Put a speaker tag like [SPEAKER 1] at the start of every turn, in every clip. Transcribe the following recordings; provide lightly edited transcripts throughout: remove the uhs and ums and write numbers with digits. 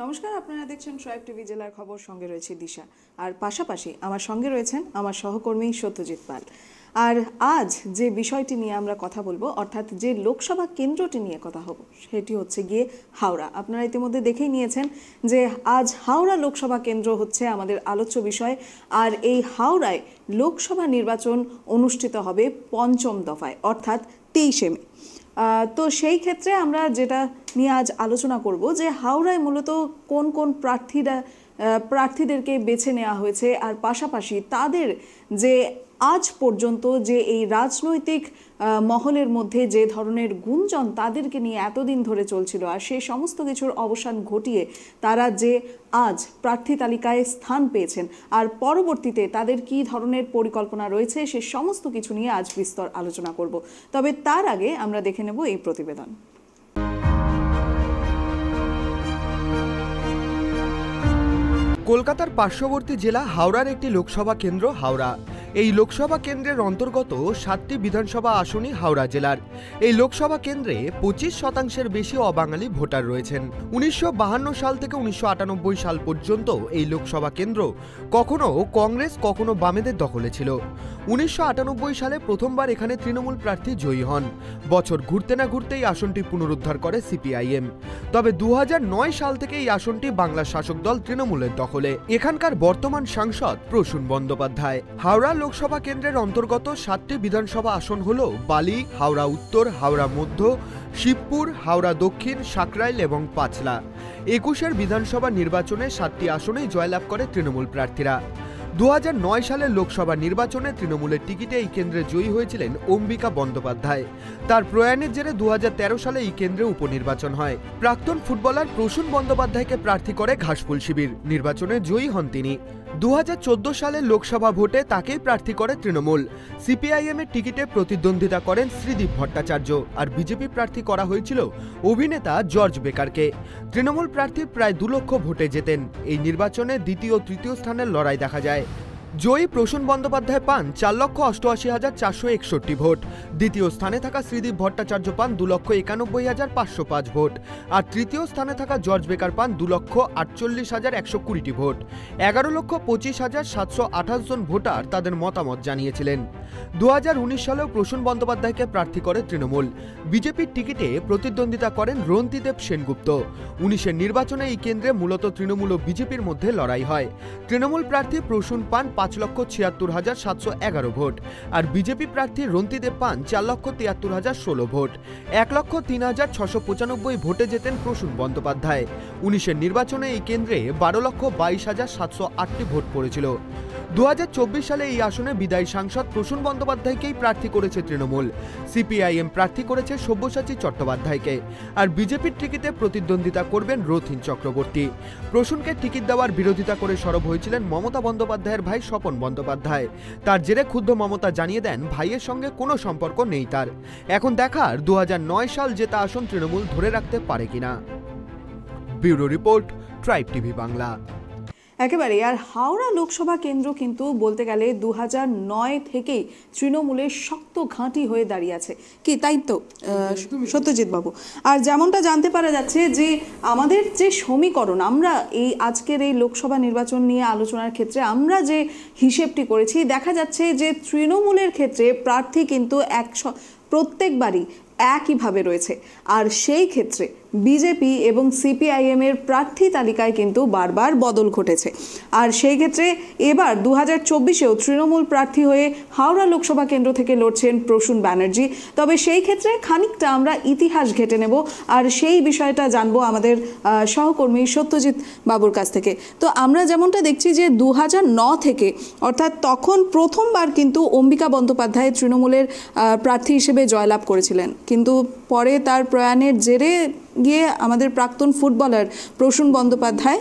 [SPEAKER 1] নমস্কার, আপনারা দেখছেন ট্রাইব টিভি জেলার খবর। সঙ্গে রয়েছে দিশা, আর পাশাপাশি আমার সঙ্গে রয়েছেন আমার সহকর্মী সত্যজিৎ পাল। আর আজ যে বিষয়টি নিয়ে আমরা কথা বলবো, অর্থাৎ যে লোকসভা কেন্দ্রটি নিয়ে কথা হবো, সেটি হচ্ছে গিয়ে হাওড়া। আপনারা ইতিমধ্যে দেখেই নিয়েছেন যে আজ হাওড়া লোকসভা কেন্দ্র হচ্ছে আমাদের আলোচ্য বিষয়। আর এই হাওড়ায় লোকসভা নির্বাচন অনুষ্ঠিত হবে পঞ্চম দফায়, অর্থাৎ 23শে মে। তো সেই ক্ষেত্রে আমরা যেটা নিয়ে আজ আলোচনা করব যে হাওড়ায় মূলত কোন কোন প্রার্থীদেরকে বেছে নেওয়া হয়েছে, আর পাশাপাশি তাদের যে আজ পর্যন্ত যে এই রাজনৈতিক মহলের মধ্যে যে ধরনের গুঞ্জন তাদেরকে নিয়ে এতদিন ধরে চলছিল, আর সেই সমস্ত কিছুর অবসান ঘটিয়ে তারা যে আজ প্রার্থী তালিকায় স্থান পেয়েছেন, আর পরবর্তীতে তাদের কী ধরনের পরিকল্পনা রয়েছে, সে সমস্ত কিছু নিয়ে আজ বিস্তর আলোচনা করব। তবে তার আগে আমরা দেখে নেব এই প্রতিবেদন।
[SPEAKER 2] কলকাতার পার্শ্ববর্তী জেলা হাওড়ার একটি লোকসভা কেন্দ্র হাওড়া। এই লোকসভা কেন্দ্রের অন্তর্গত 7টি বিধানসভা আসনই হাওড়া জেলার। এই লোকসভা কেন্দ্রে 25% বেশি অবাঙালি ভোটার রয়েছেন। 1952 সাল থেকে 1998 সাল পর্যন্ত এই লোকসভা কেন্দ্র কখনো কংগ্রেস কখনো বামেদের দখলে ছিল। 1998 সালে প্রথমবার এখানে তৃণমূল প্রার্থী জয়ী হন। বছর ঘুরতে না ঘুরতেই আসনটি পুনরুদ্ধার করে সিপিআইএম। তবে 2009 সাল থেকে এই আসনটি বাংলার শাসক দল তৃণমূলের দখলে। এখানকার বর্তমান সাংসদ প্রসূন বন্দ্যোপাধ্যায়। হাওড়া লোকসভা কেন্দ্রের অন্তর্গত 7টি বিধানসভা আসন হল বালি, হাওড়া উত্তর, হাওড়া মধ্য, শিবপুর, হাওড়া দক্ষিণ, সাকরাইল এবং পাঁচলা। 21 বিধানসভা নির্বাচনে 7টি আসনেই জয়লাভ করে তৃণমূল প্রার্থীরা। 2009 সালের লোকসভা নির্বাচনে তৃণমূলের টিকিটে এই কেন্দ্রে জয়ী হয়েছিলেন অম্বিকা বন্দ্যোপাধ্যায়। তার প্রয়াণের জেরে 2013 সালে এই কেন্দ্রে উপনির্বাচন হয়। প্রাক্তন ফুটবলার প্রসূন বন্দ্যোপাধ্যায়কে প্রার্থী করে ঘাসফুল শিবির। নির্বাচনে জয়ী হন তিনি। 2014 সালের লোকসভা ভোটে তাকেই প্রার্থী করে তৃণমূল। সিপিআইএম এর টিকিটে প্রতিদ্বন্দ্বিতা করেন শ্রীদীপ ভট্টাচার্য, আর বিজেপি প্রার্থী করা হয়েছিল অভিনেতা জর্জ বেকারকে। তৃণমূল প্রার্থী প্রায় 2 লক্ষ ভোটে জেতেন। এই নির্বাচনে দ্বিতীয় ও তৃতীয় স্থানের লড়াই দেখা যায়। জয়ী প্রসূন বন্দ্যোপাধ্যায় পান 4,88,461 ভোট। দ্বিতীয় স্থানে থাকা শ্রীদীপ ভট্টাচার্য পান 2,91,505 ভোট। আর তৃতীয় স্থানে থাকা জর্জ বেকার পান 2,48,120 ভোট। 11,25,728 জন ভোটার তাদের মতামত জানিয়েছিলেন। 2019 সালেও প্রসূন বন্দ্যোপাধ্যায়কে প্রার্থী করে তৃণমূল। বিজেপির টিকিটে প্রতিদ্বন্দ্বিতা করেন রন্তিদেব সেনগুপ্ত। 19-এর নির্বাচনে এই কেন্দ্রে মূলত তৃণমূল ও বিজেপির মধ্যে লড়াই হয়। তৃণমূল প্রার্থী প্রসূন পান 5,76,711 ভোট, আর বিজেপি প্রার্থী রন্তিদেব পান 4,73,016 ভোট। 1,03,695 ভোটে জেতেন প্রসূন বন্দ্যোপাধ্যায়। 19-এর নির্বাচনে এই কেন্দ্রে 12,22,708 ভোট পড়েছিল। 2024 সালে এই আসনে বিদায়ী সাংসদ প্রসূন বন্দ্যোপাধ্যায়কেই প্রার্থী করেছে তৃণমূল। সিপিআইএম প্রার্থী করেছে সব্যসাচী চট্টোপাধ্যায়কে, আর বিজেপির টিকিটে প্রতিদ্বন্দ্বিতা করবেন রথীন চক্রবর্তী। প্রসূনকে টিকিট দেওয়ার বিরোধিতা করে সরব হয়েছিলেন মমতা বন্দ্যোপাধ্যায়ের ভাই স্বপন বন্দ্যোপাধ্যায়। তার জেরে ক্ষুব্ধ মমতা জানিয়ে দেন ভাইয়ের সঙ্গে কোনো সম্পর্ক নেই তার। এখন দেখার 2009 সাল জেতা আসন তৃণমূল ধরে রাখতে পারে কিনা। Bureau report, tribe TV Bangla.
[SPEAKER 1] একেবারে। আর হাওড়া লোকসভা কেন্দ্র কিন্তু বলতে গেলে 2009 থেকেই তৃণমূলের শক্ত ঘাঁটি হয়ে দাঁড়িয়ে আছে, কি তাই তো সত্যজিৎ বাবু? আর যেমনটা জানতে পারা যাচ্ছে যে আমাদের যে সমীকরণ, আমরা এই আজকের এই লোকসভা নির্বাচন নিয়ে আলোচনার ক্ষেত্রে আমরা যে হিসেবটি করেছি, দেখা যাচ্ছে যে তৃণমূলের ক্ষেত্রে প্রার্থী কিন্তু প্রত্যেকবারই একইভাবে রয়েছে। আর সেই ক্ষেত্রে বিজেপি এবং সিপিআইএম এর প্রার্থী তালিকায় কিন্তু বারবার বদল ঘটেছে। আর সেই ক্ষেত্রে এবার 2024-এও তৃণমূল প্রার্থী হয়ে হাওড়া লোকসভা কেন্দ্র থেকে লড়ছেন প্রসূন ব্যানার্জি। তবে সেই ক্ষেত্রে খানিকটা আমরা ইতিহাস ঘেটে নেব, আর সেই বিষয়টা জানবো আমাদের সহকর্মী সত্যজিৎ বাবুর কাছ থেকে। তো আমরা যেমনটা দেখছি যে 2009 থেকে, অর্থাৎ তখন প্রথমবার কিন্তু অম্বিকা বন্দ্যোপাধ্যায় তৃণমূলের প্রার্থী হিসেবে জয়লাভ করেছিলেন, কিন্তু পরে তার প্রয়াণের জেরে গিয়ে আমাদের প্রাক্তন ফুটবলার প্রসূন বন্দ্যোপাধ্যায়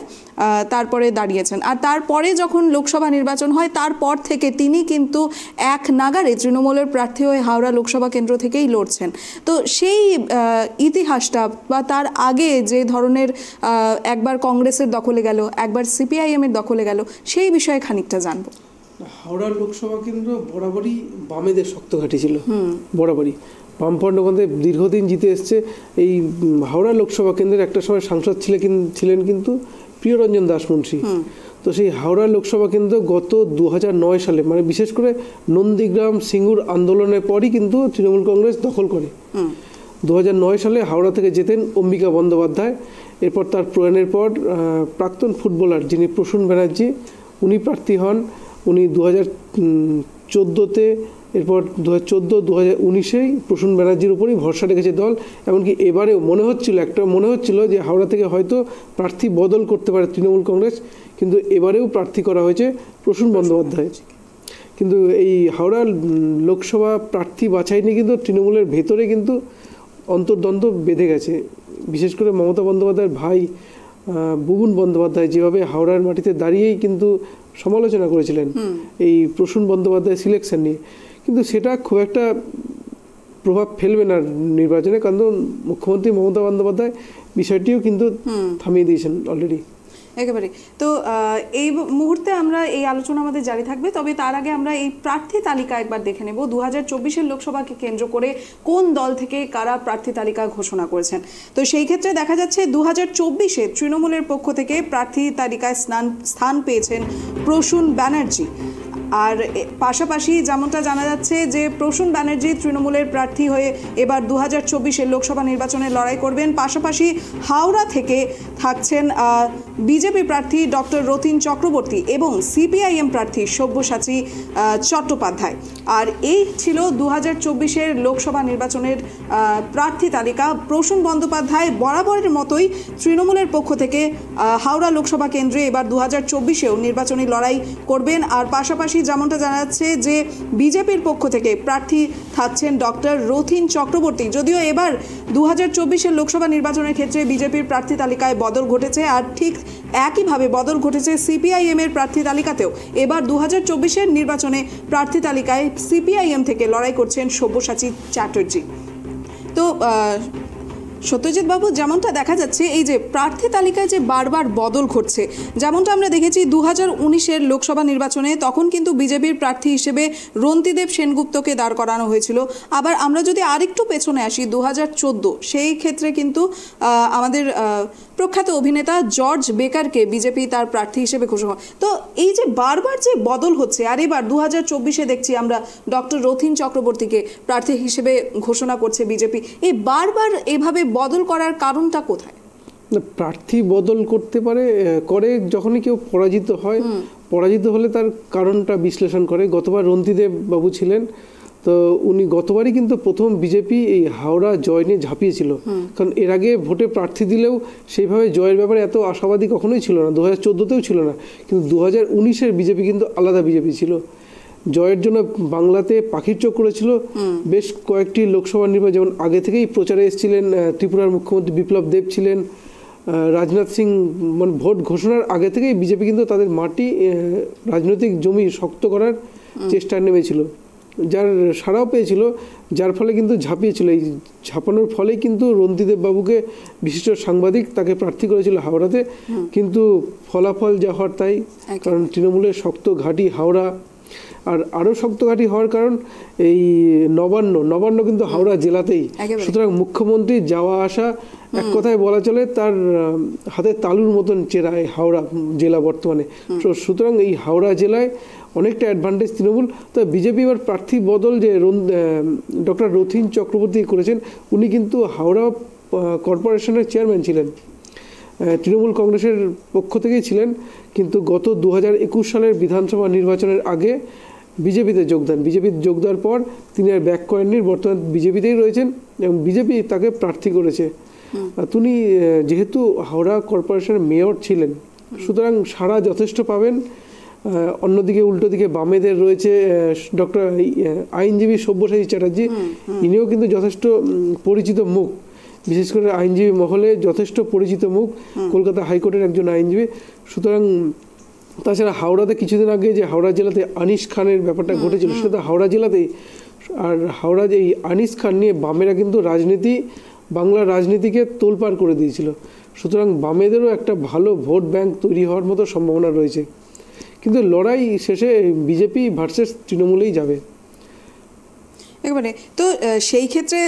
[SPEAKER 1] তারপরে দাঁড়িয়েছেন। আর তারপরে যখন লোকসভা নির্বাচন হয়, তারপর থেকে তিনি কিন্তু এক নাগারে তৃণমূলের প্রার্থী হয়ে হাওড়া লোকসভা কেন্দ্র থেকেই লড়ছেন। তো সেই ইতিহাসটা বা তার আগে যে ধরনের একবার কংগ্রেসের দখলে গেল, একবার সিপিআইএম এর দখলে গেল, সেই বিষয়ে খানিকটা জানবো।
[SPEAKER 3] হাওড়া লোকসভা কেন্দ্র বরাবরই বামেদের শক্ত ঘাঁটি ছিল, বরাবরই। বামফ্রন্ট ওখানে দীর্ঘদিন জিতে এসছে। এই হাওড়া লোকসভা কেন্দ্রের একটা সময় সাংসদ ছিলেন কিন্তু প্রিয়রঞ্জন দাসমুন্সী। তো সেই হাওড়া লোকসভা কেন্দ্র গত 2009 সালে, মানে বিশেষ করে নন্দীগ্রাম সিঙ্গুর আন্দোলনের পরই কিন্তু তৃণমূল কংগ্রেস দখল করে। 2009 সালে হাওড়া থেকে জেতেন অম্বিকা বন্দ্যোপাধ্যায়। এরপর তার প্রয়াণের পর প্রাক্তন ফুটবলার যিনি প্রসূন ব্যানার্জি, উনি প্রার্থী হন। উনি 2014-তে, এরপর 2014-2019-এই প্রসূন ব্যানার্জির উপরেই ভরসা রেখেছে দল। এমনকি এবারেও মনে হচ্ছিল যে হাওড়া থেকে হয়তো প্রার্থী বদল করতে পারে তৃণমূল কংগ্রেস, কিন্তু এবারেও প্রার্থী করা হয়েছে প্রসূন বন্দ্যোপাধ্যায়। কিন্তু এই হাওড়া লোকসভা প্রার্থী বাছাই নিয়ে কিন্তু তৃণমূলের ভেতরে কিন্তু অন্তর্দ্বন্দ্ব বেঁধে গেছে। বিশেষ করে মমতা বন্দ্যোপাধ্যায়ের ভাই বুবুন বন্দ্যোপাধ্যায় যেভাবে হাওড়ার মাটিতে দাঁড়িয়েই কিন্তু সমালোচনা করেছিলেন এই প্রসূন বন্দ্যোপাধ্যায় সিলেকশন নিয়ে, কিন্তু সেটা খুব একটা প্রভাব ফেলবে না নির্বাচনে, কারণ মুখ্যমন্ত্রী মমতা বন্দ্যোপাধ্যায় বিষয়টিও কিন্তু থামিয়ে দিয়েছেন অলরেডি।
[SPEAKER 1] একেবারে। তো এই মুহূর্তে আমরা এই আলোচনা আমাদের জারি থাকবে, তবে তার আগে আমরা এই প্রার্থী তালিকা একবার দেখে নেব। 2024-এর লোকসভাকে কেন্দ্র করে কোন দল থেকে কারা প্রার্থী তালিকা ঘোষণা করেছেন। তো সেই ক্ষেত্রে দেখা যাচ্ছে 2024-এ তৃণমূলের পক্ষ থেকে প্রার্থী তালিকায় স্থান পেয়েছেন প্রসূন ব্যানার্জি। আর পাশাপাশি যেমনটা জানা যাচ্ছে যে প্রসূন ব্যানার্জি তৃণমূলের প্রার্থী হয়ে এবার 2024-এর লোকসভা নির্বাচনে লড়াই করবেন। পাশাপাশি হাওড়া থেকে থাকছেন বিজেপি প্রার্থী ডক্টর রথীন চক্রবর্তী এবং সিপিআইএম প্রার্থী সব্যসাচী চট্টোপাধ্যায়। আর এই ছিল 2024-এর লোকসভা নির্বাচনের প্রার্থী তালিকা। প্রসূন বন্দ্যোপাধ্যায় বরাবরের মতোই তৃণমূলের পক্ষ থেকে হাওড়া লোকসভা কেন্দ্রে এবার 2024-এও নির্বাচনী লড়াই করবেন। আর পাশাপাশি যেমনটা জানা যাচ্ছে যে বিজেপির পক্ষ থেকে প্রার্থী থাকছেন ডক্টর রথীন চক্রবর্তী। যদিও এবার 2024-এর লোকসভা নির্বাচনের ক্ষেত্রে বিজেপির প্রার্থী তালিকায় বদল ঘটেছে, আর ঠিক একইভাবে বদল ঘটেছে সিপিআইএম-এর প্রার্থী তালিকাতেও। এবার 2024-এর নির্বাচনে প্রার্থী তালিকায় সিপিআইএম থেকে লড়াই করছেন সব্যসাচী চ্যাটার্জি। তো সত্যজিৎ বাবু, যেমনটা দেখা যাচ্ছে এই যে প্রার্থী তালিকায় যে বারবার বদল ঘটছে, যেমনটা আমরা দেখেছি 2019-এর লোকসভা নির্বাচনে, তখন কিন্তু বিজেপির প্রার্থী হিসেবে রন্তিদেব সেনগুপ্তকে দাঁড় করানো হয়েছিল। আবার আমরা যদি আরেকটু পেছনে আসি 2014, সেই ক্ষেত্রে কিন্তু আমাদের প্রখ্যাত অভিনেতা জর্জ বেকারকে বিজেপি তার প্রার্থী হিসেবে ঘোষণা। তো এই যে বারবার যে বদল হচ্ছে, আর এবার 2024-এ দেখছি আমরা ডক্টর রথীন চক্রবর্তীকে প্রার্থী হিসেবে ঘোষণা করছে বিজেপি। এই বারবার এভাবে বদল করার কারণটা কোথায়?
[SPEAKER 3] প্রার্থী বদল করে যখনই কেউ পরাজিত হয়, পরাজিত হলে তার কারণটা বিশ্লেষণ করে। গতবার রন্তিদেব বাবু ছিলেন, তো উনি গতবারই কিন্তু প্রথম বিজেপি এই হাওড়া জয় নিয়ে ঝাঁপিয়েছিল, কারণ এর আগে ভোটে প্রার্থী দিলেও সেইভাবে জয়ের ব্যাপারে এত আশাবাদী কখনোই ছিল না। 2014-তেও ছিল না, কিন্তু 2019-এর বিজেপি কিন্তু আলাদা বিজেপি ছিল। জয়ের জন্য বাংলাতে পাখির চোখ করেছিল। বেশ কয়েকটি লোকসভা নির্বাচন, যেমন আগে থেকেই প্রচারে এসেছিলেন ত্রিপুরার মুখ্যমন্ত্রী বিপ্লব দেব ছিলেন, রাজনাথ সিং, মানে ভোট ঘোষণার আগে থেকেই বিজেপি কিন্তু তাদের মাটি, রাজনৈতিক জমি শক্ত করার চেষ্টা নেমেছিল, যার সাড়াও পেয়েছিল, যার ফলে কিন্তু ঝাঁপিয়েছিল। এই ঝাঁপানোর ফলেই কিন্তু রন্তিদেব বাবুকে বিশিষ্ট সাংবাদিক তাকে প্রার্থী করেছিল হাওড়াতে। কিন্তু ফলাফল যা হওয়ার তাই, কারণ তৃণমূলের শক্ত ঘাঁটি হাওড়া। আর আরও শক্ত ঘাঁটি হওয়ার কারণ এই নবান্ন কিন্তু হাওড়া জেলাতেই। সুতরাং মুখ্যমন্ত্রী যাওয়া আসা এক কথায় বলা চলে তার হাতের তালুর মতন চেরা এই হাওড়া জেলা বর্তমানে। সুতরাং এই হাওড়া জেলায় অনেকটা অ্যাডভান্টেজ তৃণমূল। তো বিজেপি এবার প্রার্থী বদল যে ডক্টর রথীন চক্রবর্তী করেছেন, উনি কিন্তু হাওড়া কর্পোরেশনের চেয়ারম্যান ছিলেন, তৃণমূল কংগ্রেসের পক্ষ থেকেই ছিলেন, কিন্তু গত 2021 সালের বিধানসভা নির্বাচনের আগে বিজেপিতে যোগ দেওয়ার পর তিনি আর ব্যাক করেননি, বর্তমানে বিজেপিতেই রয়েছেন এবং বিজেপি তাকে প্রার্থী করেছে। তিনি যেহেতু হাওড়া কর্পোরেশনের মেয়র ছিলেন, সুতরাং সাড়া যথেষ্ট পাবেন। অন্যদিকে উল্টো দিকে বামেদের রয়েছে ডক্টর আইনজীবী সব্যসাচী চ্যাটার্জি, ইনিও কিন্তু যথেষ্ট পরিচিত মুখ, বিশেষ করে আইনজীবী মহলে যথেষ্ট পরিচিত মুখ, কলকাতা হাইকোর্টের একজন আইনজীবী। সুতরাং তাছাড়া হাওড়াতে কিছুদিন আগে যে হাওড়া জেলাতে আনিস খানের ব্যাপারটা ঘটেছিল, সেটা হাওড়া জেলাতেই। আর হাওড়া যে এই আনিস খান নিয়ে বামেরা কিন্তু বাংলার রাজনীতিকে তোলপাড় করে দিয়েছিল। সুতরাং বামেদেরও একটা ভালো ভোট ব্যাংক তৈরি হওয়ার মতো সম্ভাবনা রয়েছে, কিন্তু লড়াই শেষে বিজেপি ভার্সেস তৃণমূলেই যাবে।
[SPEAKER 1] একেবারে। তো সেই ক্ষেত্রে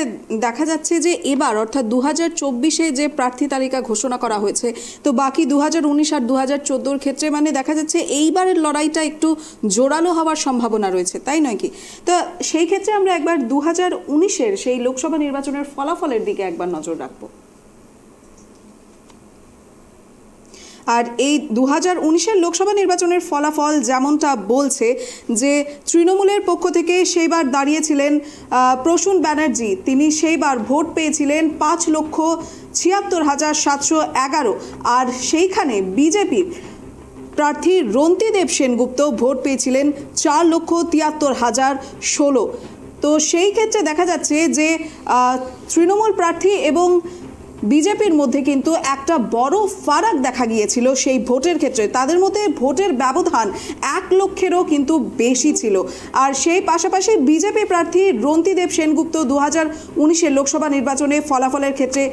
[SPEAKER 1] দেখা যাচ্ছে যে এবার অর্থাৎ 2024-এ যে প্রার্থী তালিকা ঘোষণা করা হয়েছে, তো বাকি 2019 আর 2014-র ক্ষেত্রে মানে দেখা যাচ্ছে এইবারের লড়াইটা একটু জোরালো হওয়ার সম্ভাবনা রয়েছে, তাই নয় কি? তো সেই ক্ষেত্রে আমরা একবার 2019-এর সেই লোকসভা নির্বাচনের ফলাফলের দিকে একবার নজর রাখবো। আর এই 2019-এর লোকসভা নির্বাচনের ফলাফল যেমনটা বলছে যে তৃণমূলের পক্ষ থেকে সেইবার দাঁড়িয়েছিলেন প্রসূন ব্যানার্জি, তিনি সেইবার ভোট পেয়েছিলেন 5,76,711, আর সেইখানে বিজেপির প্রার্থী রন্তিদেব সেনগুপ্ত ভোট পেয়েছিলেন 4,73,016। তো সেই ক্ষেত্রে দেখা যাচ্ছে যে তৃণমূল প্রার্থী এবং বিজেপির মধ্যে কিন্তু একটা বড় ফারাক দেখা গিয়েছিল সেই ভোটের ক্ষেত্রে। তাদের মধ্যে ভোটের ব্যবধান 1 লক্ষেরও কিন্তু বেশি ছিল। আর সেই পাশাপাশি বিজেপি প্রার্থী রন্তিদেব সেনগুপ্ত 2019-এর লোকসভা নির্বাচনে ফলাফলের ক্ষেত্রে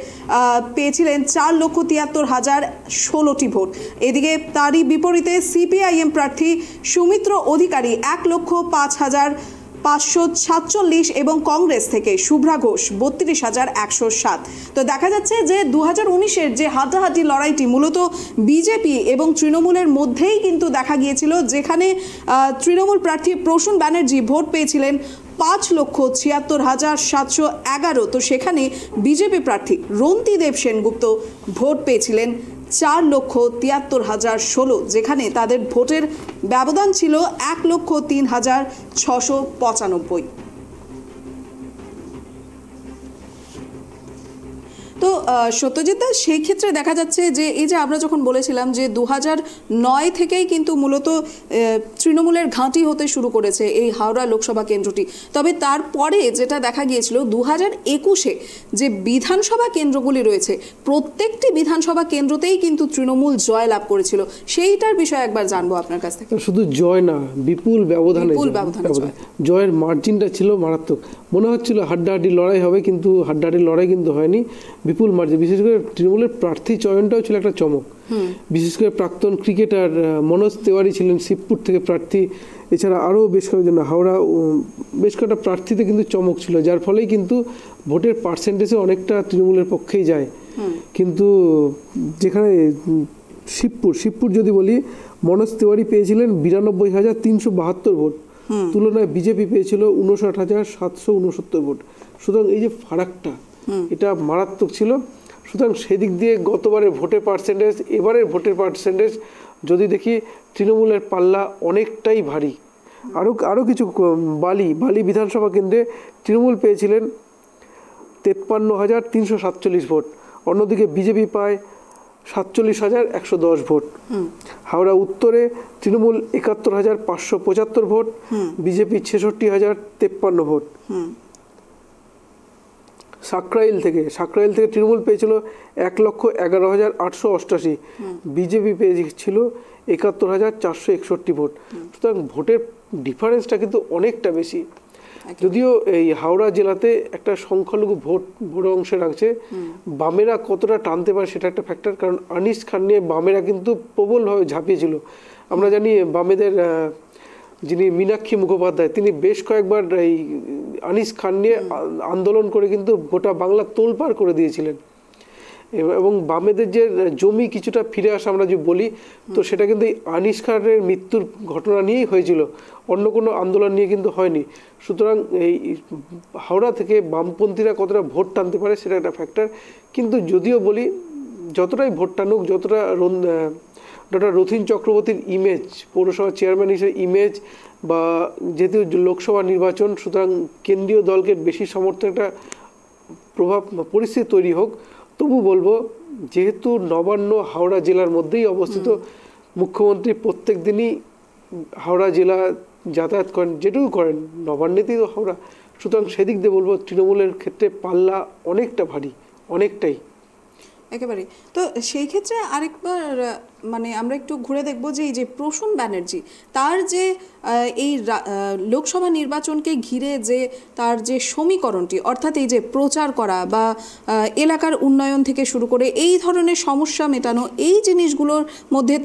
[SPEAKER 1] পেয়েছিলেন 4,73,016টি ভোট। এদিকে তারই বিপরীতে সিপিআইএম প্রার্থী সৌমিত্র অধিকারী 1,05,547 এবং কংগ্রেস থেকে শুভ্রা ঘোষ 32,107। তো দেখা যাচ্ছে যে 2019-এর যে হাড্ডাহাড্ডি লড়াইটি মূলত বিজেপি এবং তৃণমূলের মধ্যেই কিন্তু দেখা গিয়েছিল, যেখানে তৃণমূল প্রার্থী প্রসূন ব্যানার্জি ভোট পেয়েছিলেন 5,76,711। তো সেখানে বিজেপি প্রার্থী রন্তিদেব সেনগুপ্ত ভোট পেয়েছিলেন 4,73,016, যেখানে তাদের ভোটের ব্যবধান ছিল 1,03,695। তো সত্যজিৎ দা, সেই ক্ষেত্রে দেখা যাচ্ছে যে এই যে আমরা যখন বলেছিলাম যে 2009 থেকেই কিন্তু মূলত তৃণমূলের ঘাঁটি হতে শুরু করেছে এই হাওড়া লোকসভা কেন্দ্রটি, তবে তারপরে যেটা দেখা গিয়েছিল 2021-এ যে বিধানসভা কেন্দ্রগুলি রয়েছে প্রত্যেকটি বিধানসভা কেন্দ্রতেই কিন্তু তৃণমূল জয় লাভ করেছিল। সেইটার বিষয়ে একবার জানবো আপনার কাছ থেকে।
[SPEAKER 3] শুধু জয় না, বিপুল ব্যবধানে জয়ের মার্জিনটা ছিল মারাত্মক। মনে হচ্ছিল হাড্ডাহাড্ডি লড়াই হবে, কিন্তু হাড্ডাহাড্ডি লড়াই কিন্তু হয়নি, বিপুল মার্জিন। বিশেষ করে তৃণমূলের প্রার্থী চয়নটাও ছিল একটা চমক। বিশেষ করে প্রাক্তন ক্রিকেটার মনোজ তেওয়ারি ছিলেন শিবপুর থেকে প্রার্থী, এছাড়া আরও বেশ কয়েকজন হাওড়া বেশ কয়েকটা প্রার্থীতে কিন্তু চমক ছিল, যার ফলেই কিন্তু ভোটের পার্সেন্টেজে অনেকটা তৃণমূলের পক্ষেই যায়। কিন্তু যেখানে শিবপুর যদি বলি, মনোজ তেওয়ারি পেয়েছিলেন 92,372 ভোট, তুলনায় বিজেপি পেয়েছিল 59,769 ভোট। সুতরাং এই যে ফারাকটা, এটা মারাত্মক ছিল। সুতরাং সেদিক দিয়ে গতবারের ভোটের পার্সেন্টেজ, এবারের ভোটের পার্সেন্টেজ যদি দেখি, তৃণমূলের পাল্লা অনেকটাই ভারী। আরও কিছু বালি বিধানসভা কেন্দ্রে তৃণমূল পেয়েছিলেন 53,347 ভোট, অন্যদিকে বিজেপি পায় 47,110 ভোট। হাওড়া উত্তরে Trinamool 71,575 vote, BJP 66,053 vote. Sankrail থেকে তৃণমূল পেয়েছিল 1,11,888, বিজেপি পেয়েছিল 71,461 ভোট। সুতরাং ভোটের ডিফারেন্সটা কিন্তু অনেকটা বেশি। যদিও এই হাওড়া জেলাতে একটা সংখ্যালঘু বড় অংশে রাখছে, বামেরা কতটা টানতে পারে সেটা একটা ফ্যাক্টর। কারণ আনিস খান নিয়ে বামেরা কিন্তু প্রবলভাবে ঝাঁপিয়েছিল। আমরা জানি বামেদের যিনি মীনাক্ষী মুখোপাধ্যায়, তিনি বেশ কয়েকবার এই আনিস খান নিয়ে আন্দোলন করে কিন্তু গোটা বাংলা তোলপাড় করে দিয়েছিলেন। এবং বামেদের যে জমি কিছুটা ফিরে আসা আমরা যে বলি, তো সেটা কিন্তু আনিস খানের মৃত্যুর ঘটনা নিয়েই হয়েছিল, অন্য কোনো আন্দোলন নিয়ে কিন্তু হয়নি। সুতরাং এই হাওড়া থেকে বামপন্থীরা কতটা ভোট টানতে পারে সেটা একটা ফ্যাক্টর। কিন্তু যদিও বলি, যতটাই ভোট টানুক, যতটা ডক্টর রথীন চক্রবর্তীর ইমেজ, পৌরসভা চেয়ারম্যান হিসেবে ইমেজ, বা যেহেতু লোকসভা নির্বাচন, সুতরাং কেন্দ্রীয় দলকে বেশি সমর্থন একটা পরিস্থিতি তৈরি হোক, তবু বলবো যেহেতু নবান্ন হাওড়া জেলার মধ্যেই অবস্থিত, মুখ্যমন্ত্রী প্রত্যেক দিনই হাওড়া জেলা যাতায়াত করেন, যেটুকু করেন নবান্নেতেই তো হাওড়া। সুতরাং সেদিক দিয়ে বলবো তৃণমূলের ক্ষেত্রে পাল্লা অনেকটা ভারী, অনেকটাই।
[SPEAKER 1] একেবারে। তো সেই ক্ষেত্রে আরেকবার মানে আমরা একটু ঘুরে দেখব যে এই যে প্রসূন ব্যানার্জি, তার যে এই লোকসভা নির্বাচনকে ঘিরে যে তার যে সমীকরণটি, অর্থাৎ এই যে প্রচার করা বা এলাকার উন্নয়ন থেকে শুরু করে এই ধরনের সমস্যা মেটানো, এই জিনিসগুলোর মধ্যে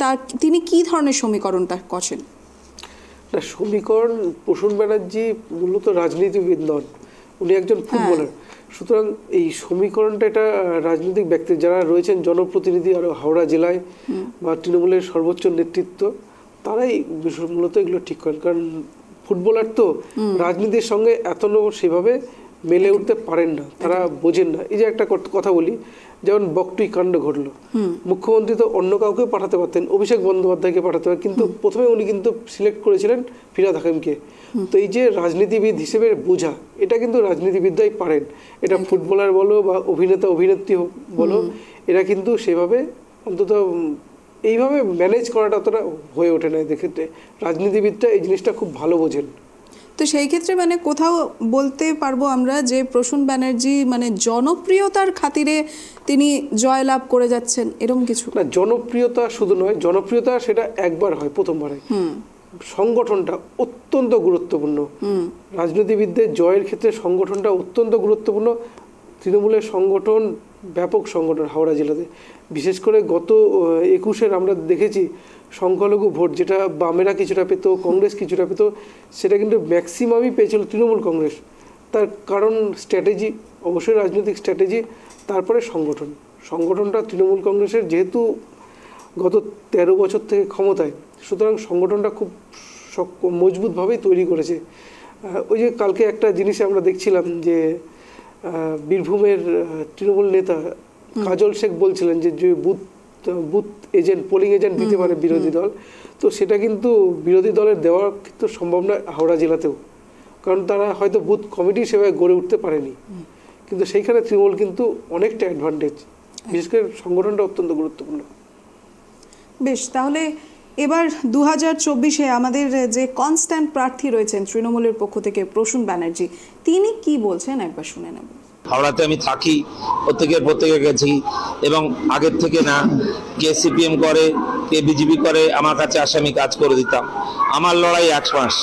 [SPEAKER 1] তিনি কি ধরনের সমীকরণটা করছেন?
[SPEAKER 3] না, সমীকরণ প্রসূন ব্যানার্জি মূলত রাজনীতিবিদ নন, উনি একজন ফুটবলার। সুতরাং এই সমীকরণটা এটা রাজনৈতিক ব্যক্তি যারা রয়েছেন জনপ্রতিনিধি আর হাওড়া জেলায় বা তৃণমূলের সর্বোচ্চ নেতৃত্ব তারাই মূলত এগুলো ঠিক করেন। কারণ ফুটবলার তো রাজনীতির সঙ্গে এতও সেভাবে মেলে উঠতে পারেন না, তারা বোঝেন না। এই যে একটা কথা বলি, যেমন বকটুই কাণ্ড ঘটলো, মুখ্যমন্ত্রী তো অন্য কাউকে পাঠাতে পারতেন, অভিষেক বন্দ্যোপাধ্যায়কে পাঠাতে পারতেন, কিন্তু প্রথমে উনি কিন্তু সিলেক্ট করেছিলেন ফিরহাদ হাকিমকে। তো এই যে রাজনীতিবিদ হিসেবে বোঝা, এটা কিন্তু রাজনীতিবিদরাই পারেন। এটা ফুটবলার বলো বা অভিনেতা অভিনেত্রী বলো, এরা কিন্তু সেভাবে অন্তত এইভাবে ম্যানেজ করাটা অতটা হয়ে ওঠে না। এক্ষেত্রে রাজনীতিবিদরা এই জিনিসটা খুব ভালো বোঝেন।
[SPEAKER 1] তো সেই ক্ষেত্রে মানে কোথাও বলতে পারবো আমরা যে প্রসূন ব্যানার্জি মানে জনপ্রিয়তার খাতিরে তিনি জয়লাভ করে যাচ্ছেন, এরকম কিছু
[SPEAKER 3] না। জনপ্রিয়তা শুধু নয়, জনপ্রিয়তা সেটা একবার হয়, প্রথমবারে। সংগঠনটা অত্যন্ত গুরুত্বপূর্ণ। রাজনীতিবিদদের জয়ের ক্ষেত্রে সংগঠনটা অত্যন্ত গুরুত্বপূর্ণ। তৃণমূলের সংগঠন ব্যাপক সংগঠন হাওড়া জেলাতে, বিশেষ করে গত 21-এর আমরা দেখেছি সংখ্যালঘু ভোট যেটা বামেরা কিছুটা পেত, কংগ্রেস কিছুটা পেত, সেটা কিন্তু ম্যাক্সিমামই পেয়েছিল তৃণমূল কংগ্রেস। তার কারণ স্ট্র্যাটেজি, অবশ্যই রাজনৈতিক স্ট্র্যাটেজি, তারপরে সংগঠনটা তৃণমূল কংগ্রেসের যেহেতু গত 13 বছর থেকে ক্ষমতায়, সুতরাং সংগঠনটা খুব মজবুতভাবেই তৈরি করেছে। ওই যে কালকে একটা জিনিস আমরা দেখছিলাম যে বীরভূমের তৃণমূল নেতা কাজল শেখ বলছিলেন যে বুথ এজেন্ট, পোলিং এজেন্ট দিতে পারে বিরোধী দল। তো সেটা কিন্তু বিরোধী দলের দেওয়া কিন্তু সম্ভব নয় হাওড়া জেলাতেও, কারণ তারা হয়তো বুথ কমিটি সেভাবে গড়ে উঠতে পারেনি। কিন্তু সেইখানে তৃণমূল কিন্তু অনেকটা অ্যাডভান্টেজ, বিশেষ করে সংগঠনটা অত্যন্ত গুরুত্বপূর্ণ।
[SPEAKER 1] বেশ, তাহলে এবার 2024-এ আমাদের যে কনস্ট্যান্ট প্রার্থী রয়েছেন তৃণমূলের পক্ষ থেকে প্রসূন ব্যানার্জি, তিনি কি বলছেন একবার শুনে নেব।
[SPEAKER 4] হাওড়াতে আমি থাকি, প্রত্যেকে গেছি, এবং আগের থেকে না, কে সিপিএম করে কে বিজেপি করে, আমার কাছে আসে আমি কাজ করে দিতাম। আমার লড়াই 1 মাস,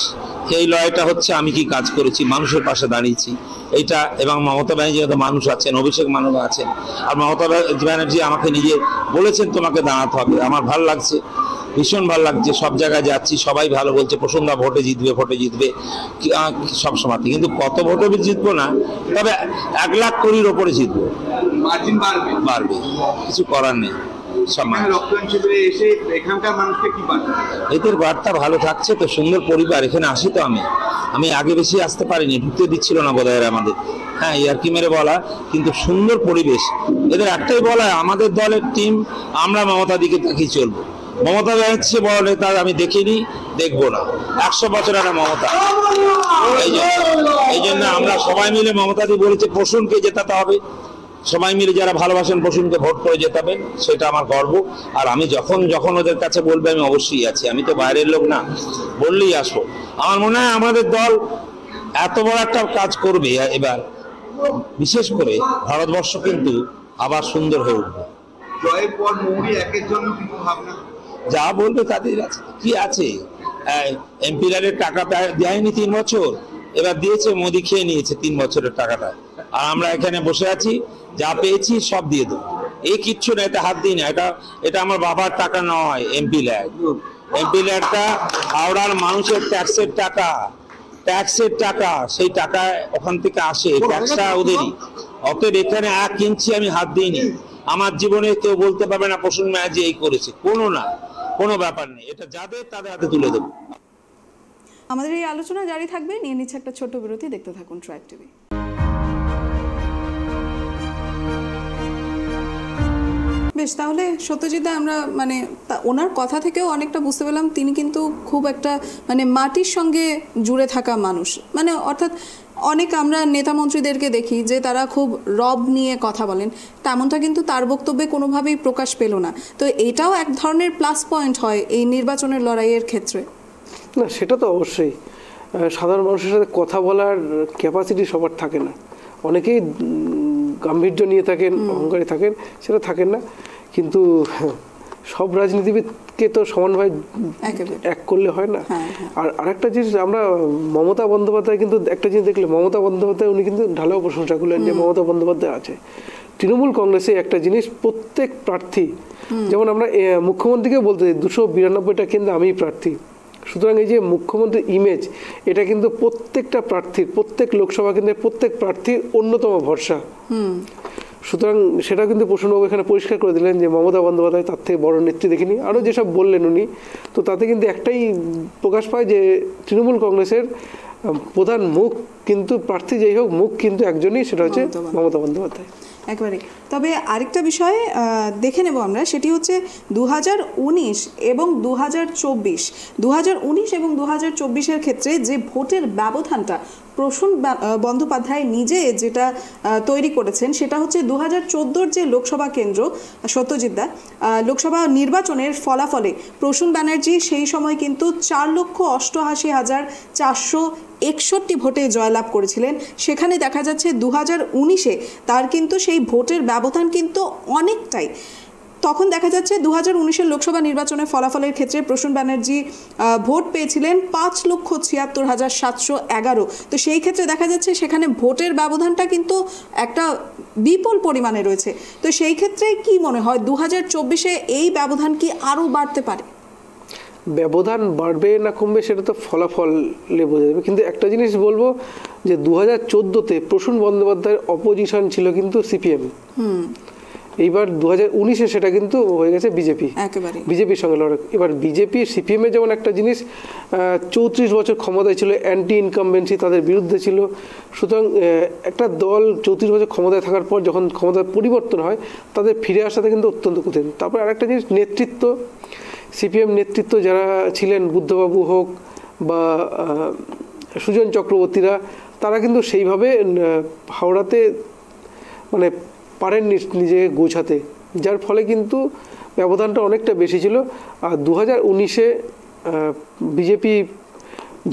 [SPEAKER 4] এই লড়াইটা হচ্ছে আমি কি কাজ করেছি, মানুষের পাশে দাঁড়িয়েছি এইটা। এবং মমতা ব্যানার্জি তো মানুষ আছেন, অভিষেক মানুষ আছেন, আর মমতা ব্যানার্জি আমাকে নিজে বলেছেন তোমাকে দাঁড়াতে হবে। আমার ভালো লাগছে, ভীষণ ভালো লাগছে। সব জায়গায় যাচ্ছি, সবাই ভালো বলছে, প্রসন্ন ভোটে জিতবে সব সময়। কিন্তু কত ভোটে জিতবো না, তবে 1 লাখ কোটির ওপরে জিতবো, মার্জিন বাড়বে, কিছু করার নেই। এদের বার্তা ভালো থাকছে তো, সুন্দর পরিবার। এখানে আসি তো আমি আগে বেশি আসতে পারিনি, ঢুকতে দিচ্ছিল না বোধহয় আমাদের। হ্যাঁ, ইয়ার্কি মেরে বলা, কিন্তু সুন্দর পরিবেশ। এদের একটাই বলা, আমাদের দলের টিম, আমরা মমতা দিকে তাকিয়ে চলবো। মমতা ব্যানার্জি বলে তার আমি দেখিনি, দেখবো না। 100 বছর একটা মমতা। এই জন্য আমরা সবাই মিলে মমতা দি বলেছে প্রসূনকে জেতাতে হবে। সবাই মিলে যারা ভালোবাসেন প্রসূনকে ভোট করে জেতাবেন, সেটা আমার গর্ব। আর আমি যখন ওদের কাছে বলবে আমি অবশ্যই আছি, আমি তো বাইরের লোক না, বললেই আসবো। আমার মনে হয় আমাদের দল এত বড় একটা কাজ করবে এবার, বিশেষ করে ভারতবর্ষ কিন্তু আবার সুন্দর হয়ে উঠবে।
[SPEAKER 5] জয়ের পর মৌরি একের জন্য কিছু ভাবনা
[SPEAKER 4] যা বলবে তাদের কি আছে। এমপিআর টাকা দেয়নি 3 বছর, এবার দিয়েছে, মোদি খেয়ে নিয়েছে 3 বছরের টাকাটা। আর আমরা এখানে বসে আছি, যা পেয়েছি সব দিয়ে দেবো। এই কিচ্ছু না, এটা হাত দিই না, এটা আমার বাবার টাকা নয়। এমপি ল্যাডটা হাওড়ার মানুষের ট্যাক্সের টাকা, সেই টাকা ওখান থেকে আসে, ট্যাক্সটা ওদেরই। অতএব এখানে 1 ইঞ্চি আমি হাত দিইনি। আমার জীবনে কেউ বলতে পারবে না প্রসূন ব্যানার্জি এই করেছে, কোনো ব্যাপার নেই। এটা যাদের তাদের হাতে তুলে দেবো।
[SPEAKER 1] আমাদের এই আলোচনা জারি থাকবে, নিয়ে নিচ্ছে একটা ছোট্ট বিরতি, দেখতে থাকুন ট্রাইব টিভি। বেশ, তাহলে সত্যজিৎ, আমরা মানে ওনার কথা থেকেও অনেকটা বুঝতে পেলাম তিনি কিন্তু খুব একটা মানে মাটির সঙ্গে জুড়ে থাকা মানুষ। মানে অর্থাৎ অনেক আমরা নেতা মন্ত্রীদেরকে দেখি যে তারা খুব রব নিয়ে কথা বলেন, তেমনটা কিন্তু তার বক্তব্যে কোনোভাবেই প্রকাশ পেল না। তো এটাও এক ধরনের প্লাস পয়েন্ট হয় এই নির্বাচনের লড়াইয়ের ক্ষেত্রে।
[SPEAKER 3] না, সেটা তো অবশ্যই। সাধারণ মানুষের সাথে কথা বলার ক্যাপাসিটি সবার থাকে না, অনেকেই গাম্ভীর্য নিয়ে থাকেন, অহংকারী থাকেন, সেটা থাকেন না। কিন্তু সব রাজনীতিবিদকে তো সমানভাবে এক করলে হয় না। আর আরেকটা জিনিস, আমরা মমতা বন্দ্যোপাধ্যায় কিন্তু একটা জিনিস দেখলে, মমতা বন্দ্যোপাধ্যায় উনি কিন্তু ঢালাও প্রশংসা করলেন যে মমতা বন্দ্যোপাধ্যায় আছে। তৃণমূল কংগ্রেসে একটা জিনিস, প্রত্যেক প্রার্থী, যেমন আমরা মুখ্যমন্ত্রীকে বলতে 292টা কেন্দ্রে আমি প্রার্থী, সুতরাং এই যে মুখ্যমন্ত্রীর ইমেজ, এটা কিন্তু প্রত্যেকটা প্রার্থীর, প্রত্যেক লোকসভা কেন্দ্রের প্রত্যেক প্রার্থীর অন্যতম ভরসা। সুতরাং সেটা কিন্তু প্রসন্নবাবু এখানে পরিষ্কার করে দিলেন যে মমতা বন্দ্যোপাধ্যায় তার থেকে বড় নেত্রী দেখিনি। আরও যেসব বললেন উনি, তো তাতে কিন্তু একটাই প্রকাশ পায় যে তৃণমূল কংগ্রেসের প্রধান মুখ কিন্তু প্রার্থী যেই হোক, মুখ কিন্তু একজনই, সেটা হচ্ছে মমতা বন্দ্যোপাধ্যায়।
[SPEAKER 1] একেবারে। তবে আরেকটা বিষয় দেখে নেব আমরা, সেটি হচ্ছে 2019 এবং 2024, 2019 এবং 2024-এর ক্ষেত্রে যে ভোটের ব্যবধানটা প্রসূন বন্দ্যোপাধ্যায় নিজে যেটা তৈরি করেছেন, সেটা হচ্ছে 2014-র যে লোকসভা কেন্দ্র সত্যজিৎদা, লোকসভা নির্বাচনের ফলাফলে প্রসূন ব্যানার্জি সেই সময় কিন্তু 4,88,461 ভোটে জয়লাভ করেছিলেন। সেখানে দেখা যাচ্ছে 2019-এ তার কিন্তু সেই ভোটের ব্যবধান কিন্তু অনেকটাই। তখন দেখা যাচ্ছে 2019-এর লোকসভা নির্বাচনের ফলাফলের ক্ষেত্রে প্রসূন ব্যানার্জি ভোট পেয়েছিলেন 5,76,711। তো সেই ক্ষেত্রে দেখা যাচ্ছে সেখানে ভোটের ব্যবধানটা কিন্তু একটা বিপুল পরিমাণে রয়েছে। তো সেই ক্ষেত্রে কি মনে হয় 2024-এ এই ব্যবধান কি আরও বাড়তে পারে?
[SPEAKER 3] ব্যবধান বাড়বে না কমবে সেটা তো ফলাফলে বোঝা যাবে, কিন্তু একটা জিনিস বলবো যে 2014-তে প্রসূন বন্দ্যোপাধ্যায়ের অপোজিশন ছিল কিন্তু সিপিএম। এইবার 2019-এ সেটা কিন্তু হয়ে গেছে বিজেপি, বিজেপির সঙ্গে লড়াই। এবার বিজেপি সিপিএমে যেমন একটা জিনিস 34 বছর ক্ষমতায় ছিল, অ্যান্টি ইনকামবেন্সি তাদের বিরুদ্ধে ছিল। সুতরাং একটা দল 34 বছর ক্ষমতায় থাকার পর যখন ক্ষমতার পরিবর্তন হয়, তাদের ফিরে আসাটা কিন্তু অত্যন্ত কঠিন। তারপর আরেকটা জিনিস, নেতৃত্ব, সিপিএম নেতৃত্ব যারা ছিলেন, বুদ্ধবাবু হোক বা সুজন চক্রবর্তীরা, তারা কিন্তু সেইভাবে হাওড়াতে মানে পারেননি নিজে গোছাতে, যার ফলে কিন্তু ব্যবধানটা অনেকটা বেশি ছিল। আর 2019-এ বিজেপি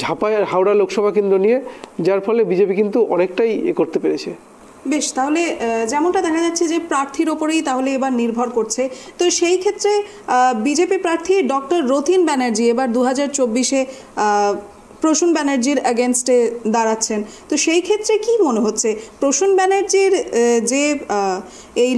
[SPEAKER 3] ঝাঁপায় হাওড়া লোকসভা কেন্দ্র নিয়ে, যার ফলে বিজেপি কিন্তু অনেকটাই করতে পেরেছে।
[SPEAKER 1] বেশ, তাহলে যেমনটা দেখা যাচ্ছে যে প্রার্থীর ওপরেই তাহলে এবার নির্ভর করছে। তো সেই ক্ষেত্রে বিজেপি প্রার্থী ডক্টর রথীন ব্যানার্জি এবার 2024-এ প্রসূন ব্যানার্জির এগেনস্টে দাঁড়াচ্ছেন। তো সেই ক্ষেত্রে কি মনে হচ্ছে প্রসূন ব্যানার্জির যে এই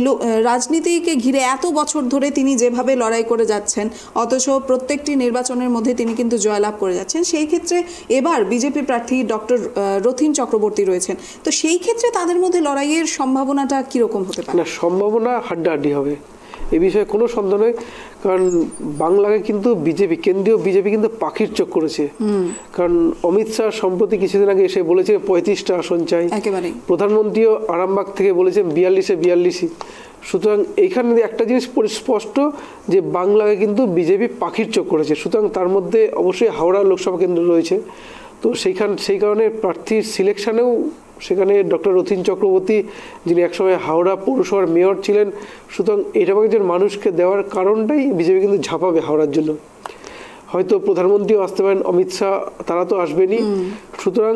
[SPEAKER 1] রাজনীতিকে ঘিরে এত বছর ধরে তিনি যেভাবে লড়াই করে যাচ্ছেন, অথচ প্রত্যেকটি নির্বাচনের মধ্যে তিনি কিন্তু জয়লাভ করে যাচ্ছেন, সেই ক্ষেত্রে এবার বিজেপি প্রার্থী ডক্টর রথীন চক্রবর্তী রয়েছেন। তো সেই ক্ষেত্রে তাদের মধ্যে লড়াইয়ের সম্ভাবনাটা কীরকম হতে পারে?
[SPEAKER 3] না, সম্ভাবনা হাড্ডাহাড্ডি হবে, এ বিষয়ে কোনো সন্দেহ নয়। কারণ বাংলাকে কিন্তু বিজেপি, কেন্দ্রীয় বিজেপি কিন্তু পাখির চোখ করেছে। কারণ অমিত শাহ সম্প্রতি কিছুদিন আগে এসে বলেছে 35টা আসন চাই, প্রধানমন্ত্রীও আরামবাগ থেকে বলেছেন 42-এ। সুতরাং এইখানে একটা জিনিস স্পষ্ট যে বাংলাকে কিন্তু বিজেপি পাখির চোখ করেছে। সুতরাং তার মধ্যে অবশ্যই হাওড়া লোকসভা কেন্দ্র রয়েছে। তো সেই কারণে প্রার্থীর সিলেকশনেও সেখানে ডক্টর রথীন চক্রবর্তী, যিনি একসময় হাওড়া পৌরসভার মেয়র ছিলেন, সুতরাং এরকম একজন মানুষকে দেওয়ার কারণটাই বিজেপি কিন্তু ঝাঁপাবে হাওড়ার জন্য। হয়তো প্রধানমন্ত্রীও আসতে পারেন, অমিত শাহ, তারা তো আসবেনই। সুতরাং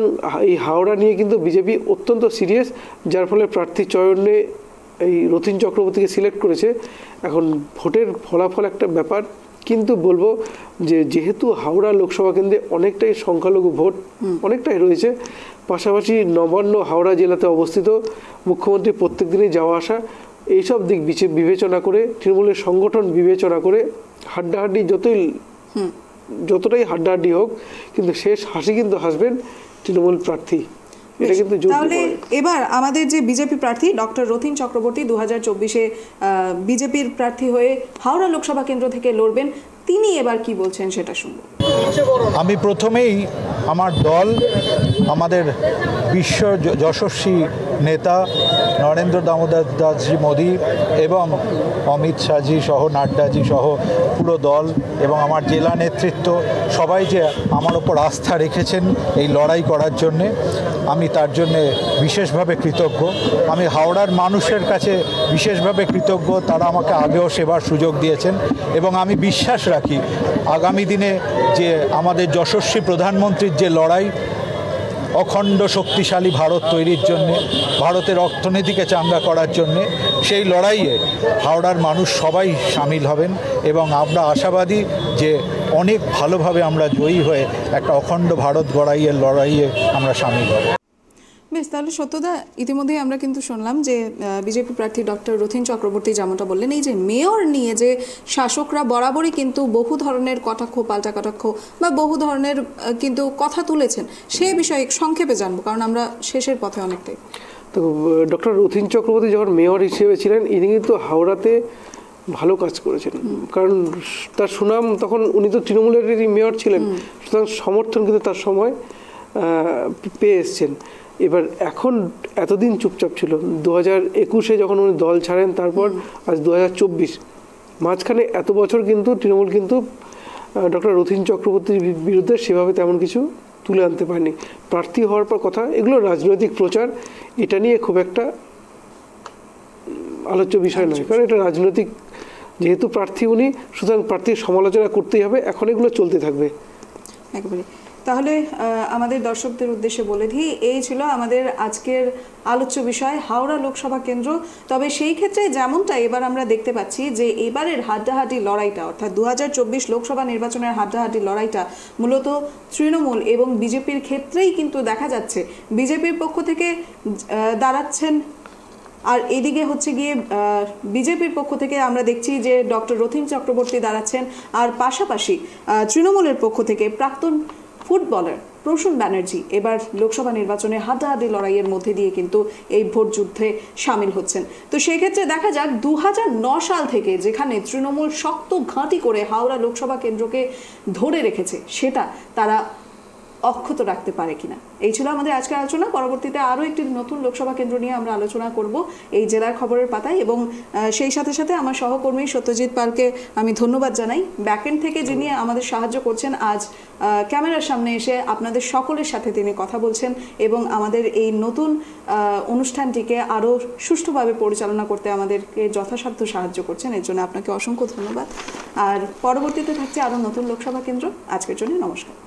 [SPEAKER 3] এই হাওড়া নিয়ে কিন্তু বিজেপি অত্যন্ত সিরিয়াস, যার ফলে প্রার্থী চয়নে এই রথীন চক্রবর্তীকে সিলেক্ট করেছে। এখন ভোটের ফলাফল একটা ব্যাপার, কিন্তু বলবো যে যেহেতু হাওড়া লোকসভা কেন্দ্রে অনেকটাই সংখ্যালঘু ভোট অনেকটাই রয়েছে, পাশাপাশি নবান্ন হাওড়া জেলাতে অবস্থিত, মুখ্যমন্ত্রী প্রত্যেক দিনই যাওয়া আসা, এইসব দিক বিবেচনা করে, তৃণমূলের সংগঠন বিবেচনা করে, হাড্ডাহাড্ডি যতটাই হাড্ডাহাড্ডি হোক, কিন্তু শেষ হাসি কিন্তু হাসবেন তৃণমূল প্রার্থী।
[SPEAKER 1] তাহলে এবার আমাদের যে বিজেপি প্রার্থী ডক্টর রথীন চক্রবর্তী 2024-এ বিজেপির প্রার্থী হয়ে হাওড়া লোকসভা কেন্দ্র থেকে লড়বেন, তিনি এবার কি বলছেন সেটা শুনব।
[SPEAKER 6] আমি প্রথমেই আমার দল, আমাদের বিশ্ব যশস্বী নেতা নরেন্দ্র দামোদর দাসজি মোদী এবং অমিত শাহজি সহ, নাড্ডাজি সহ পুরো দল এবং আমার জেলা নেতৃত্ব সবাই যে আমার ওপর আস্থা রেখেছেন এই লড়াই করার জন্যে, আমি তার জন্যে বিশেষভাবে কৃতজ্ঞ। আমি হাওড়ার মানুষের কাছে বিশেষভাবে কৃতজ্ঞ, তারা আমাকে আগেও সেবার সুযোগ দিয়েছেন এবং আমি বিশ্বাস রাখি আগামী দিনে যে আমাদের যশস্বী প্রধানমন্ত্রীর যে লড়াই, অখণ্ড শক্তিশালী ভারত তৈরির জন্যে, ভারতের অর্থনীতিকে চাঙ্গা করার জন্যে, সেই লড়াইয়ে হাওড়ার মানুষ সবাই সামিল হবেন এবং আমরা আশাবাদী যে অনেক ভালোভাবে আমরা জয়ী হয়ে একটা অখণ্ড ভারত গড়াইয়ের লড়াইয়ে আমরা সামিল হব।
[SPEAKER 1] বেশ, তাহলে সত্যদা ইতিমধ্যেই আমরা কিন্তু শুনলাম যে বিজেপি প্রার্থী ডক্টর রথীন চক্রবর্তী যেমনটা বললেন, এই যে মেয়র নিয়ে যে শাসকরা বরাবরই কিন্তু বহু ধরনের কটাক্ষ, পাল্টা কটাক্ষ বা বহু ধরনের কিন্তু কথা তুলেছেন, সে বিষয়ে সংক্ষেপে জানবো, কারণ আমরা শেষের পথে অনেকটাই।
[SPEAKER 3] তো ডক্টর রথীন চক্রবর্তী যখন মেয়র হিসেবে ছিলেন, ইনি কিন্তু হাওড়াতে ভালো কাজ করেছেন, কারণ তার সুনাম, তখন উনি তো তৃণমূলেরই মেয়র ছিলেন, সুতরাং সমর্থন কিন্তু তার সময় পেয়ে এসছেন। এবার এখন এতদিন চুপচাপ ছিল, 2021-এ যখন উনি দল ছাড়েন, তারপর আজ 2024, মাঝখানে এত বছর কিন্তু তৃণমূল কিন্তু ডক্টর রথীন চক্রবর্তীর বিরুদ্ধে সেভাবে তেমন কিছু তুলে আনতে পারেনি। প্রার্থী হওয়ার পর কথা, এগুলো রাজনৈতিক প্রচার, এটা নিয়ে খুব একটা আলোচ্য বিষয় নয়, কারণ এটা রাজনৈতিক, যেহেতু প্রার্থী উনি, সুতরাং প্রার্থীর সমালোচনা করতেই হবে, এখন এগুলো চলতে থাকবে
[SPEAKER 1] একেবারে। তাহলে আমাদের দর্শকদের উদ্দেশ্যে বলে দিই, এই ছিল আমাদের আজকের আলোচ্য বিষয় হাওড়া লোকসভা কেন্দ্র। তবে সেই ক্ষেত্রে যেমনটা এবার আমরা দেখতে পাচ্ছি যে এবারের হাড্ডাহাড্ডি লড়াইটা, অর্থাৎ 2024 লোকসভা নির্বাচনের হাড্ডাহাড্ডি লড়াইটা মূলত তৃণমূল এবং বিজেপির ক্ষেত্রেই কিন্তু দেখা যাচ্ছে। বিজেপির পক্ষ থেকে দাঁড়াচ্ছেন, আর এদিকে হচ্ছে গিয়ে বিজেপির পক্ষ থেকে আমরা দেখছি যে ডক্টর রথীন চক্রবর্তী দাঁড়াচ্ছেন, আর পাশাপাশি তৃণমূলের পক্ষ থেকে প্রাক্তন ফুটবলার প্রসূন ব্যানার্জি এবার লোকসভা নির্বাচনে হাড্ডাহাড্ডি লড়াইয়ের মধ্যে দিয়ে কিন্তু এই ভোট যুদ্ধে সামিল হচ্ছেন। তো সেই ক্ষেত্রে দেখা যাক 2009 সাল থেকে যেখানে তৃণমূল শক্ত ঘাঁটি করে হাওড়া লোকসভা কেন্দ্রকে ধরে রেখেছে, সেটা তারা অক্ষত রাখতে পারে কিনা। এই ছিল আমাদের আজকের আলোচনা। পরবর্তীতে আরও একটি নতুন লোকসভা কেন্দ্র নিয়ে আমরা আলোচনা করব এই জেলার খবরের পাতায়, এবং সেই সাথে সাথে আমার সহকর্মী সত্যজিৎ পালকে আমি ধন্যবাদ জানাই, ব্যাকএন্ড থেকে যিনি আমাদের সাহায্য করছেন। আজ ক্যামেরার সামনে এসে আপনাদের সকলের সাথে তিনি কথা বলছেন এবং আমাদের এই নতুন অনুষ্ঠানটিকে আরও সুষ্ঠুভাবে পরিচালনা করতে আমাদেরকে যথাসাধ্য সাহায্য করছেন। এর জন্য আপনাকে অসংখ্য ধন্যবাদ। আর পরবর্তীতে থাকছে আরও নতুন লোকসভা কেন্দ্র। আজকের জন্য নমস্কার।